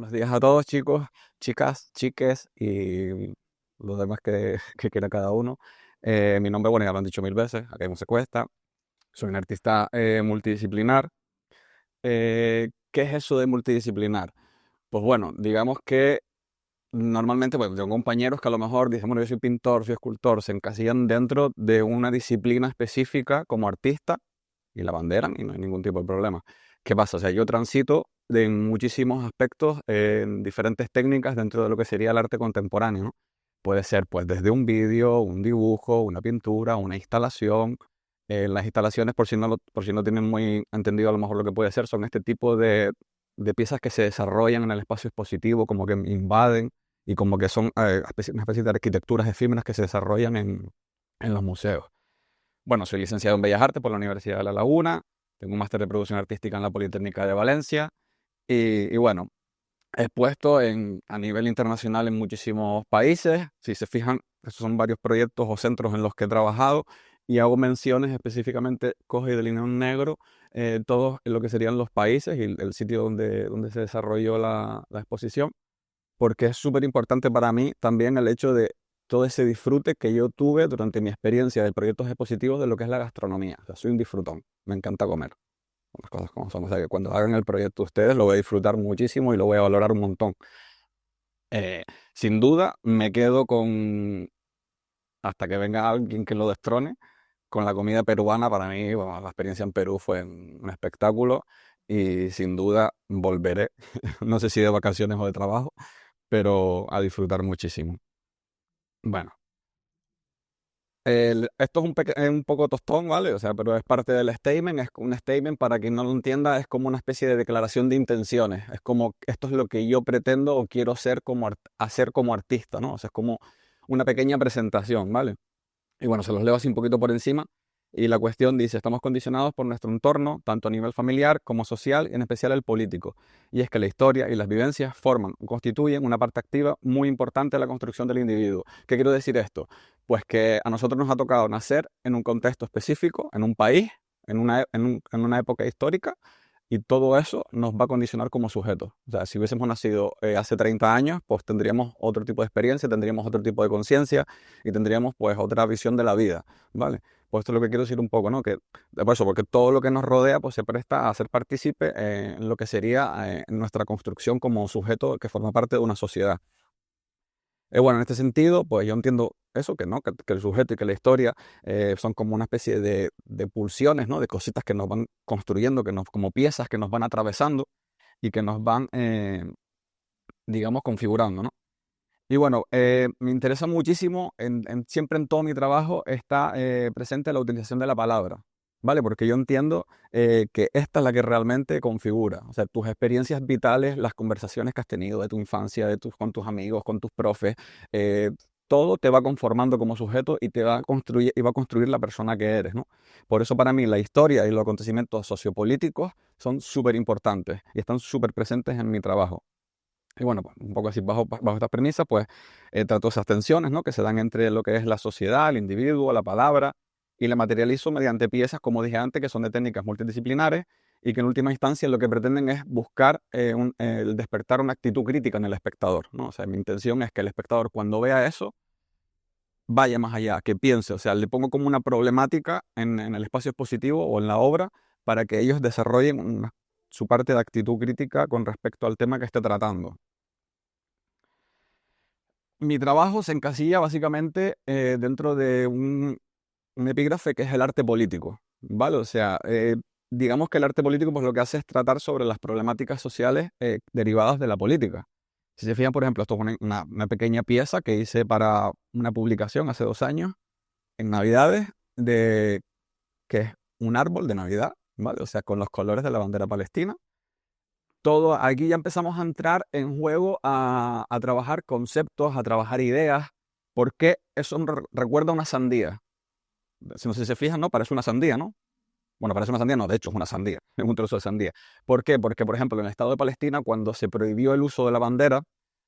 Buenos días a todos, chicos, chicas, chiques y los demás que quiera cada uno. Mi nombre, bueno, ya lo han dicho mil veces, acá se cuesta. Soy un artista multidisciplinar. ¿Qué es eso de multidisciplinar? Pues bueno, digamos que normalmente, bueno, tengo compañeros que a lo mejor dicen, bueno, yo soy pintor, soy escultor, se encasillan dentro de una disciplina específica como artista y la banderan y no hay ningún tipo de problema. ¿Qué pasa? O sea, yo transito en muchísimos aspectos, en diferentes técnicas dentro de lo que sería el arte contemporáneo, ¿no? Puede ser pues desde un vídeo, un dibujo, una pintura, una instalación. Las instalaciones, por si no tienen muy entendido a lo mejor lo que puede ser, son este tipo de piezas que se desarrollan en el espacio expositivo, como que invaden y como que son una especie de arquitecturas efímeras que se desarrollan en los museos. Bueno, soy licenciado en Bellas Artes por la Universidad de La Laguna, tengo un máster de producción artística en la Politécnica de Valencia y bueno, he expuesto a nivel internacional en muchísimos países. Si se fijan, esos son varios proyectos o centros en los que he trabajado y hago menciones específicamente, cojo y delineo en negro todos lo que serían los países y el sitio donde se desarrolló la exposición, porque es súper importante para mí también el hecho de todo ese disfrute que yo tuve durante mi experiencia de proyectos expositivos de lo que es la gastronomía. O sea, soy un disfrutón, me encanta comer, las cosas como son. O sea, que cuando hagan el proyecto ustedes lo voy a disfrutar muchísimo y lo voy a valorar un montón. Eh, Sin duda, me quedo con, hasta que venga alguien que lo destrone, con la comida peruana. Para mí, bueno, la experiencia en Perú fue un espectáculo y sin duda volveré, no sé si de vacaciones o de trabajo, pero a disfrutar muchísimo. Bueno, esto es es un poco tostón, ¿vale? O sea, pero es parte del statement. Es un statement, para quien no lo entienda, es como una especie de declaración de intenciones. Es como, esto es lo que yo pretendo o quiero ser como hacer como artista, ¿no? O sea, es como una pequeña presentación, ¿vale? Y bueno, se los leo así un poquito por encima. Y la cuestión dice, estamos condicionados por nuestro entorno, tanto a nivel familiar como social, y en especial el político. Y es que la historia y las vivencias forman, constituyen una parte activa muy importante de la construcción del individuo. ¿Qué quiero decir esto? Pues que a nosotros nos ha tocado nacer en un contexto específico, en un país, en una época histórica, y todo eso nos va a condicionar como sujetos. O sea, si hubiésemos nacido hace 30 años, pues tendríamos otro tipo de experiencia, tendríamos otro tipo de conciencia y tendríamos pues otra visión de la vida, ¿vale? Pues esto es lo que quiero decir un poco, ¿no? Que, por eso, porque todo lo que nos rodea pues se presta a ser partícipe en lo que sería nuestra construcción como sujeto que forma parte de una sociedad. Bueno, en este sentido, pues yo entiendo eso, que no, que el sujeto y que la historia son como una especie de pulsiones, ¿no? De cositas que nos van construyendo, como piezas que nos van atravesando y que nos van, digamos, configurando, ¿no? Y bueno, me interesa muchísimo, siempre en todo mi trabajo está presente la utilización de la palabra, ¿vale? Porque yo entiendo que esta es la que realmente configura, o sea, tus experiencias vitales, las conversaciones que has tenido de tu infancia, con tus amigos, con tus profes, eh, todo te va conformando como sujeto y te va a construir, y va a construir la persona que eres, ¿no? Por eso para mí la historia y los acontecimientos sociopolíticos son súper importantes y están súper presentes en mi trabajo. Y bueno, pues, un poco así bajo estas premisas, pues trato esas tensiones, ¿no? Que se dan entre lo que es la sociedad, el individuo, la palabra, y la materializo mediante piezas, como dije antes, que son de técnicas multidisciplinares y que en última instancia lo que pretenden es buscar el despertar una actitud crítica en el espectador, ¿no? O sea, mi intención es que el espectador, cuando vea eso, vaya más allá, que piense. O sea, le pongo como una problemática en el espacio expositivo o en la obra para que ellos desarrollen su parte de actitud crítica con respecto al tema que esté tratando. Mi trabajo se encasilla básicamente dentro de un epígrafe que es el arte político, ¿vale? O sea, digamos que el arte político pues lo que hace es tratar sobre las problemáticas sociales derivadas de la política. Si se fijan, por ejemplo, esto es una pequeña pieza que hice para una publicación hace 2 años, en Navidades, que es un árbol de Navidad, ¿vale? O sea, con los colores de la bandera palestina. Todo, aquí ya empezamos a entrar en juego a trabajar conceptos, a trabajar ideas, porque eso recuerda a una sandía. Si no sé si se fijan, ¿no? Parece una sandía, ¿no? Bueno, parece una sandía, no, de hecho es una sandía, es un trozo de sandía. ¿Por qué? Porque, por ejemplo, en el Estado de Palestina, cuando se prohibió el uso de la bandera,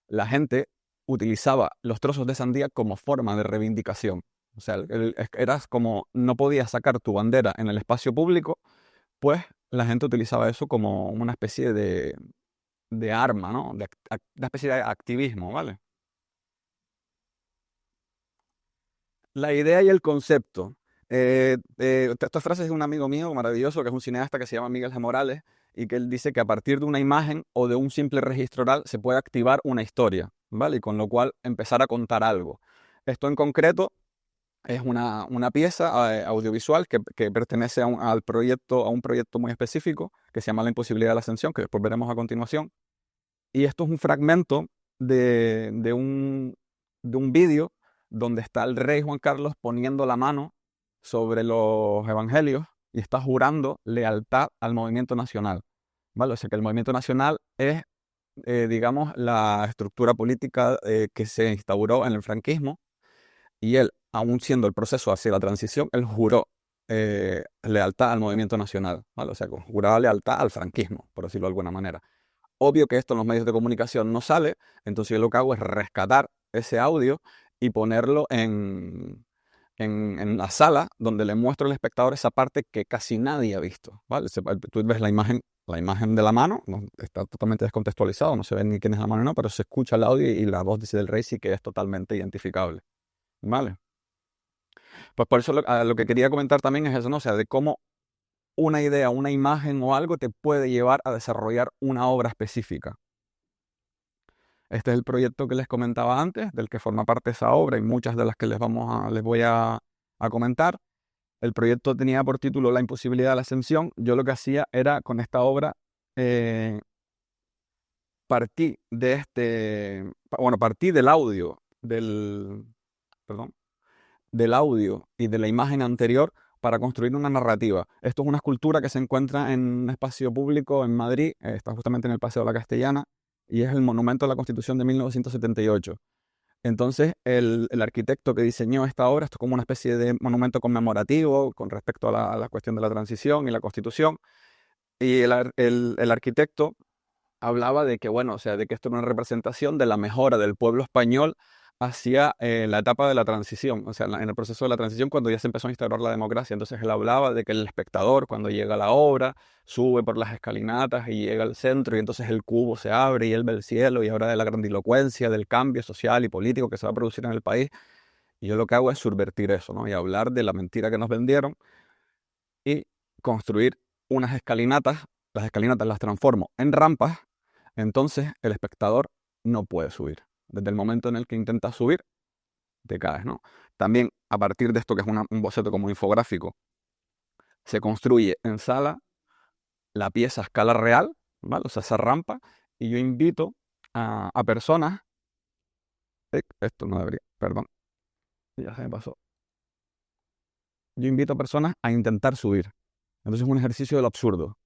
la gente utilizaba los trozos de sandía como forma de reivindicación. O sea, eras como, no podías sacar tu bandera en el espacio público, pues la gente utilizaba eso como una especie de arma, ¿no? Una especie de activismo, ¿vale? La idea y el concepto. Esta frase es de un amigo mío maravilloso, que es un cineasta que se llama Miguel G. Morales, y que él dice que a partir de una imagen o de un simple registro oral se puede activar una historia, ¿vale? Y con lo cual empezar a contar algo. Esto en concreto es una pieza audiovisual que pertenece a un proyecto muy específico que se llama La imposibilidad de la ascensión, que después veremos a continuación. Y esto es un fragmento de un vídeo donde está el rey Juan Carlos poniendo la mano sobre los evangelios y está jurando lealtad al movimiento nacional, ¿vale? O sea que el movimiento nacional es, digamos, la estructura política que se instauró en el franquismo, y él, aún siendo el proceso hacia la transición, él juró lealtad al movimiento nacional, ¿vale? O sea, juraba lealtad al franquismo, por decirlo de alguna manera. Obvio que esto en los medios de comunicación no sale, entonces yo lo que hago es rescatar ese audio y ponerlo en la sala donde le muestro al espectador esa parte que casi nadie ha visto, ¿vale? Tú ves la imagen de la mano, está totalmente descontextualizado, no se ve ni quién es la mano, no, pero se escucha el audio y la voz del rey sí que es totalmente identificable, ¿vale? Pues por eso a lo que quería comentar también es eso, ¿no? O sea, de cómo una idea, una imagen o algo te puede llevar a desarrollar una obra específica. Este es el proyecto que les comentaba antes, del que forma parte esa obra y muchas de las que les voy a comentar. El proyecto tenía por título La imposibilidad de la ascensión. Yo lo que hacía era con esta obra eh, partí del audio, perdón, del audio y de la imagen anterior para construir una narrativa. Esto es una escultura que se encuentra en un espacio público en Madrid, está justamente en el Paseo de la Castellana, y es el Monumento a la Constitución de 1978. Entonces, el arquitecto que diseñó esta obra, esto es como una especie de monumento conmemorativo con respecto a la cuestión de la transición y la Constitución, y el arquitecto hablaba de que, bueno, o sea, de que esto era una representación de la mejora del pueblo español hacia la etapa de la transición, o sea, en el proceso de la transición cuando ya se empezó a instaurar la democracia. Entonces él hablaba de que el espectador cuando llega a la obra sube por las escalinatas y llega al centro y entonces el cubo se abre y él ve el cielo y habla de la grandilocuencia del cambio social y político que se va a producir en el país. Y yo lo que hago es subvertir eso, ¿no? Y hablar de la mentira que nos vendieron y construir unas escalinatas. Las escalinatas las transformo en rampas, entonces el espectador no puede subir. Desde el momento en el que intentas subir, te caes, ¿no? También a partir de esto, que es un boceto como infográfico, se construye en sala la pieza a escala real, ¿vale? O sea, esa rampa, y yo invito a personas, esto no debería, perdón, ya se me pasó. Yo invito a personas a intentar subir. Entonces es un ejercicio de lo absurdo.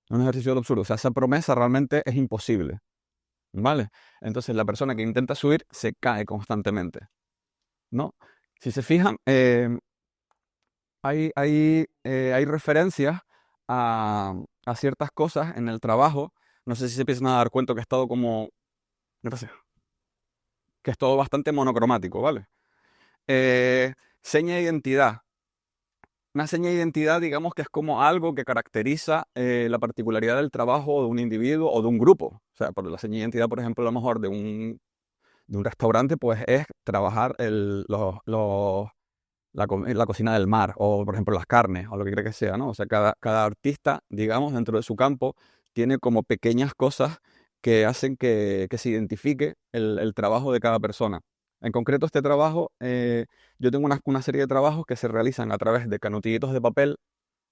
Un ejercicio de lo absurdo. O sea, esa promesa realmente es imposible, ¿vale? Entonces la persona que intenta subir se cae constantemente, ¿no? Si se fijan, hay referencias a ciertas cosas en el trabajo. No sé si se empiezan a dar cuenta que he estado como, gracias, que es todo bastante monocromático, ¿vale? Seña de identidad. Una seña de identidad, digamos que es como algo que caracteriza la particularidad del trabajo de un individuo o de un grupo. O sea, por la seña de identidad, por ejemplo, a lo mejor de un restaurante, pues es trabajar la cocina del mar, o por ejemplo las carnes, o lo que quiera que sea, ¿no? O sea, cada artista, digamos, dentro de su campo, tiene como pequeñas cosas que hacen que se identifique el trabajo de cada persona. En concreto, este trabajo, yo tengo una serie de trabajos que se realizan a través de canutillitos de papel,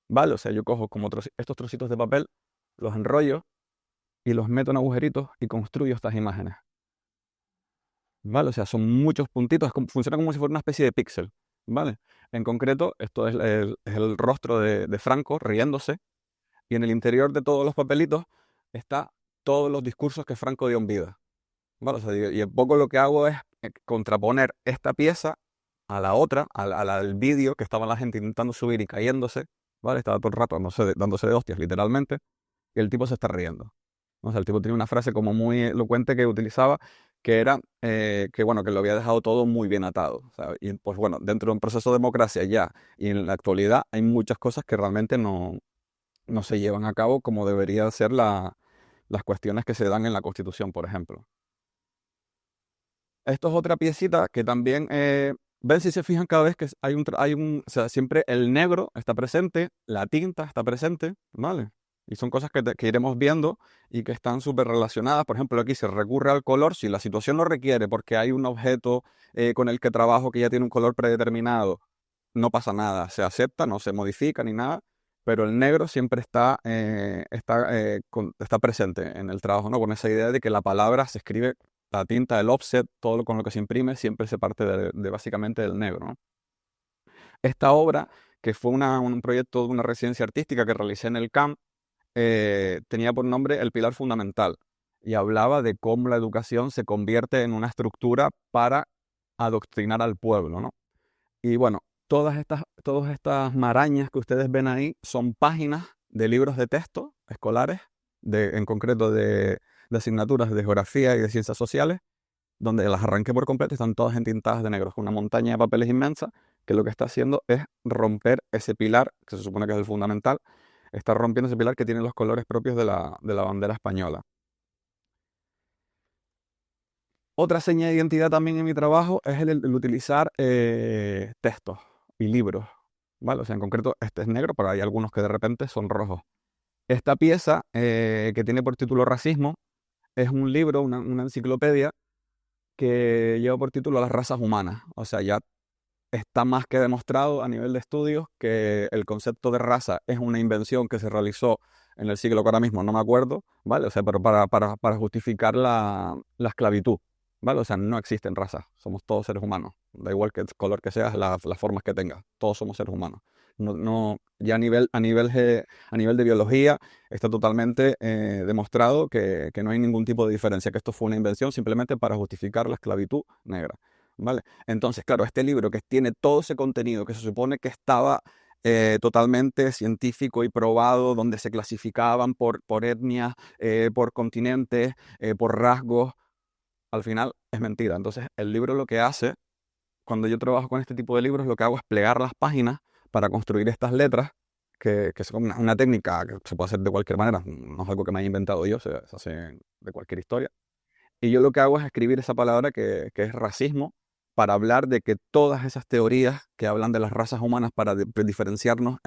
¿vale? O sea, yo cojo como estos trocitos de papel, los enrollo y los meto en agujeritos y construyo estas imágenes, ¿vale? O sea, son muchos puntitos, funciona como si fuera una especie de píxel, ¿vale? En concreto, esto es el rostro de Franco riéndose, y en el interior de todos los papelitos está todos los discursos que Franco dio en vida, ¿vale? O sea, y un poco lo que hago es contraponer esta pieza a la otra, a la del vídeo, que estaba la gente intentando subir y cayéndose, ¿vale? Estaba todo el rato dándose de hostias, literalmente, y el tipo se está riendo. O sea, el tipo tenía una frase como muy elocuente que utilizaba, que era que, bueno, que lo había dejado todo muy bien atado, ¿sabes? Y pues bueno, dentro de un proceso de democracia ya y en la actualidad hay muchas cosas que realmente no se llevan a cabo como debería ser las cuestiones que se dan en la Constitución, por ejemplo. Esto es otra piecita que también, ven si se fijan cada vez que o sea, siempre el negro está presente, la tinta está presente, ¿vale? Y son cosas que iremos viendo y que están súper relacionadas. Por ejemplo, aquí se recurre al color si la situación lo requiere, porque hay un objeto con el que trabajo que ya tiene un color predeterminado, no pasa nada, se acepta, no se modifica ni nada, pero el negro siempre está presente en el trabajo, ¿no? Con esa idea de que la palabra se escribe, la tinta, el offset, todo con lo que se imprime, siempre se parte de básicamente del negro, ¿no? Esta obra, que fue un proyecto de una residencia artística que realicé en el CAM, tenía por nombre El Pilar Fundamental y hablaba de cómo la educación se convierte en una estructura para adoctrinar al pueblo, ¿no? Y bueno, todas estas marañas que ustedes ven ahí son páginas de libros de texto escolares, en concreto de asignaturas de geografía y de ciencias sociales, donde las arranqué por completo y están todas entintadas de negro. Es una montaña de papeles inmensa que lo que está haciendo es romper ese pilar, que se supone que es el fundamental, está rompiendo ese pilar que tiene los colores propios de la bandera española. Otra seña de identidad también en mi trabajo es el utilizar textos y libros, ¿vale? O sea, en concreto este es negro, pero hay algunos que de repente son rojos. Esta pieza, que tiene por título Racismo, es un libro, una enciclopedia que lleva por título Las razas humanas. O sea, ya está más que demostrado a nivel de estudios que el concepto de raza es una invención que se realizó en el siglo que ahora mismo no me acuerdo, ¿vale? O sea, pero para justificar la esclavitud, ¿vale? O sea, no existen razas, somos todos seres humanos. Da igual que el color que seas, las formas que tengas, todos somos seres humanos. Ya a nivel de biología está totalmente demostrado que no hay ningún tipo de diferencia, que esto fue una invención simplemente para justificar la esclavitud negra, ¿vale? Entonces, claro, este libro que tiene todo ese contenido que se supone que estaba totalmente científico y probado, donde se clasificaban por etnias, por continentes, por rasgos, al final es mentira. Entonces, el libro lo que hace, cuando yo trabajo con este tipo de libros, lo que hago es plegar las páginas para construir estas letras, que es una técnica que se puede hacer de cualquier manera, no es algo que me haya inventado yo, se hace de cualquier historia. Y yo lo que hago es escribir esa palabra que es racismo para hablar de que todas esas teorías que hablan de las razas humanas para diferenciarnos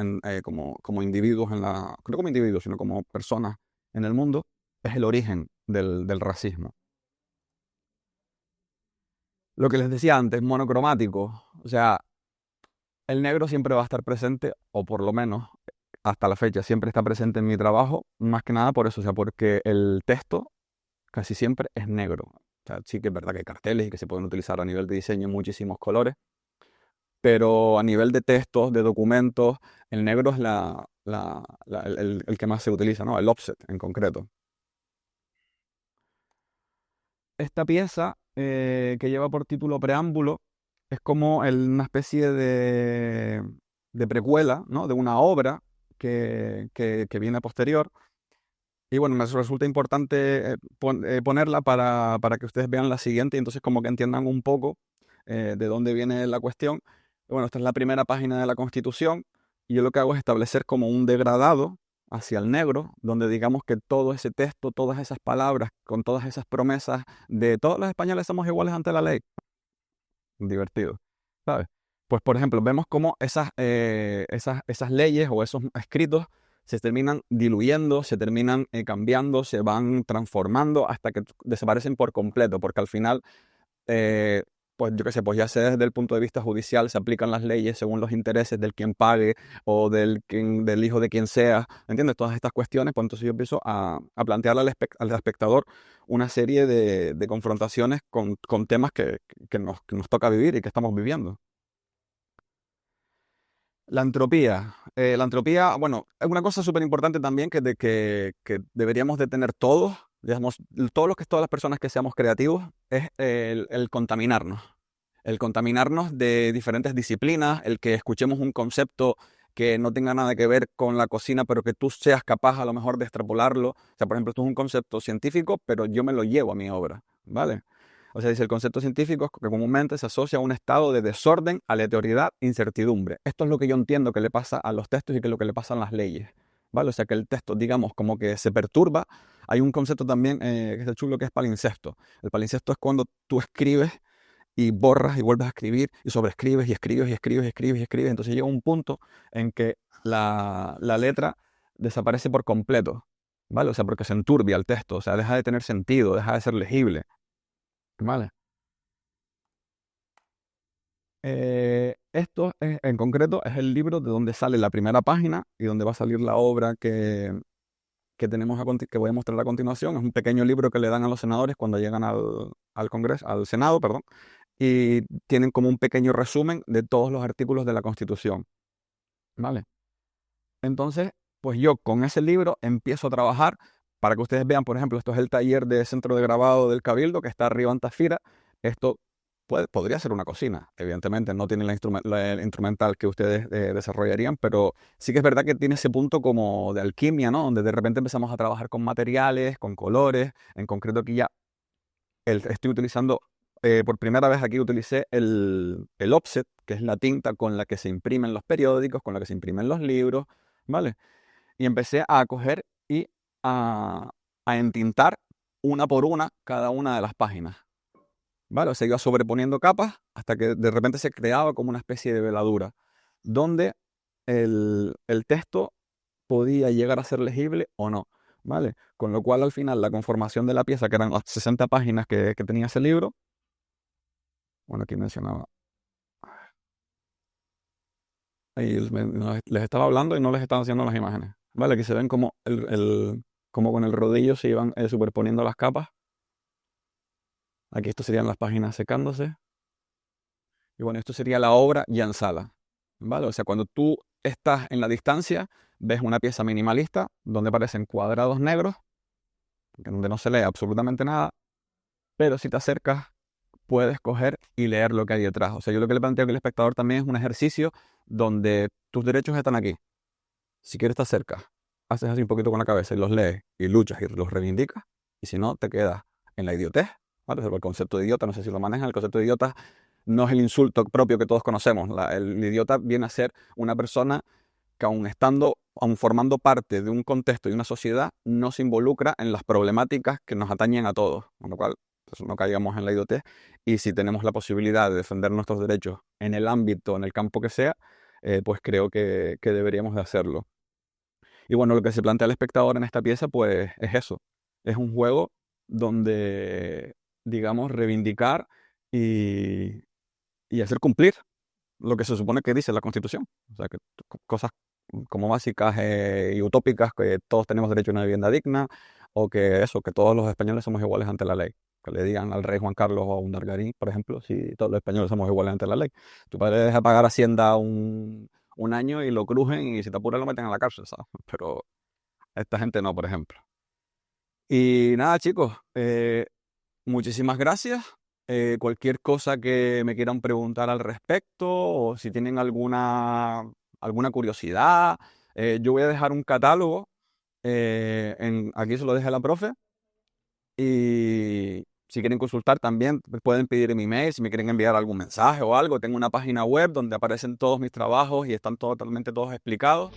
como individuos no como individuos, sino como personas en el mundo, es el origen del racismo. Lo que les decía antes, monocromático. O sea, el negro siempre va a estar presente, o por lo menos hasta la fecha siempre está presente en mi trabajo, más que nada por eso, o sea, porque el texto casi siempre es negro. O sea, sí que es verdad que hay carteles y que se pueden utilizar a nivel de diseño muchísimos colores, pero a nivel de textos, de documentos, el negro es el que más se utiliza, ¿no? El offset en concreto. Esta pieza, que lleva por título Preámbulo, es como una especie de precuela, ¿no? De una obra que viene a posterior. Y bueno, me resulta importante ponerla para que ustedes vean la siguiente y entonces como que entiendan un poco de dónde viene la cuestión. Bueno, esta es la primera página de la Constitución y yo lo que hago es establecer como un degradado hacia el negro, donde digamos que todo ese texto, todas esas palabras, con todas esas promesas de todos los españoles somos iguales ante la ley. Divertido, ¿sabes? Pues por ejemplo, vemos cómo esas leyes o esos escritos se terminan diluyendo, se terminan cambiando, se van transformando hasta que desaparecen por completo, porque al final, eh, pues yo qué sé, pues ya sea desde el punto de vista judicial se aplican las leyes según los intereses del quien pague o del hijo de quien sea, ¿entiendes? Todas estas cuestiones, pues entonces yo empiezo a plantearle al espectador una serie de confrontaciones con temas que nos toca vivir y que estamos viviendo. La entropía, bueno, es una cosa súper importante también que deberíamos de tener todos, digamos, todas las personas que seamos creativos, es el contaminarnos. El contaminarnos de diferentes disciplinas, el que escuchemos un concepto que no tenga nada que ver con la cocina, pero que tú seas capaz a lo mejor de extrapolarlo. O sea, por ejemplo, esto es un concepto científico, pero yo me lo llevo a mi obra, ¿vale? O sea, dice el concepto científico es que comúnmente se asocia a un estado de desorden, aleatoriedad, incertidumbre. Esto es lo que yo entiendo que le pasa a los textos y que es lo que le pasa a las leyes, ¿vale? O sea que el texto, digamos, como que se perturba. Hay un concepto también que es el chulo, que es palincesto. El palincesto es cuando tú escribes y borras y vuelves a escribir y sobreescribes y escribes y escribes y escribes y escribes. Entonces llega un punto en que la letra desaparece por completo, ¿vale? O sea, porque se enturbia el texto, o sea, deja de tener sentido, deja de ser legible, ¿vale? Esto en concreto es el libro de donde sale la primera página y donde va a salir la obra que tenemos que voy a mostrar a continuación. Es un pequeño libro que le dan a los senadores cuando llegan al Congreso, al Senado, perdón, y tienen como un pequeño resumen de todos los artículos de la Constitución, ¿vale? Entonces, pues yo con ese libro empiezo a trabajar para que ustedes vean, por ejemplo, esto es el taller de centro de grabado del Cabildo que está arriba en Tafira. Esto podría ser una cocina, evidentemente no tiene el instrumental que ustedes desarrollarían, pero sí que es verdad que tiene ese punto como de alquimia, ¿no? Donde de repente empezamos a trabajar con materiales, con colores. En concreto aquí ya estoy utilizando, por primera vez aquí utilicé el offset, que es la tinta con la que se imprimen los periódicos, con la que se imprimen los libros, ¿vale? Y empecé a coger y a, a entintar una por una cada una de las páginas, ¿vale? O sea, iba sobreponiendo capas hasta que de repente se creaba como una especie de veladura, donde el texto podía llegar a ser legible o no, ¿vale? Con lo cual al final la conformación de la pieza, que eran las 60 páginas que tenía ese libro, bueno, aquí mencionaba, ahí les estaba hablando y no les estaba haciendo las imágenes, ¿vale? Aquí se ven como, como con el rodillo se iban superponiendo las capas. Aquí esto serían las páginas secándose. Y bueno, esto sería la obra ya en sala, ¿vale? O sea, cuando tú estás en la distancia, ves una pieza minimalista donde aparecen cuadrados negros, donde no se lee absolutamente nada, pero si te acercas, puedes coger y leer lo que hay detrás. O sea, yo lo que le planteo al espectador también es un ejercicio donde tus derechos están aquí. Si quieres te acercas, haces así un poquito con la cabeza y los lees y luchas y los reivindicas. Y si no, te quedas en la idiotez, ¿vale? El concepto de idiota, no sé si lo manejan, el concepto de idiota no es el insulto propio que todos conocemos. El idiota viene a ser una persona que aun formando parte de un contexto y una sociedad, no se involucra en las problemáticas que nos atañen a todos, con lo cual pues, no caigamos en la idiotez. Y si tenemos la posibilidad de defender nuestros derechos en el ámbito, en el campo que sea, pues creo que deberíamos de hacerlo. Y bueno, lo que se plantea al espectador en esta pieza, pues es eso. Es un juego donde, digamos, reivindicar y, y hacer cumplir lo que se supone que dice la Constitución. O sea, que cosas como básicas y utópicas, que todos tenemos derecho a una vivienda digna, o que eso, que todos los españoles somos iguales ante la ley. Que le digan al rey Juan Carlos o a un Dargarín, por ejemplo, si todos los españoles somos iguales ante la ley. Tu padre deja pagar Hacienda un año y lo crujen y si te apuran lo meten a la cárcel, ¿sabes? Pero esta gente no, por ejemplo. Y nada, chicos, muchísimas gracias. Cualquier cosa que me quieran preguntar al respecto o si tienen alguna curiosidad, yo voy a dejar un catálogo. Aquí se lo deja la profe. Y si quieren consultar también, pueden pedir mi email. Si me quieren enviar algún mensaje o algo, tengo una página web donde aparecen todos mis trabajos y están totalmente todos explicados.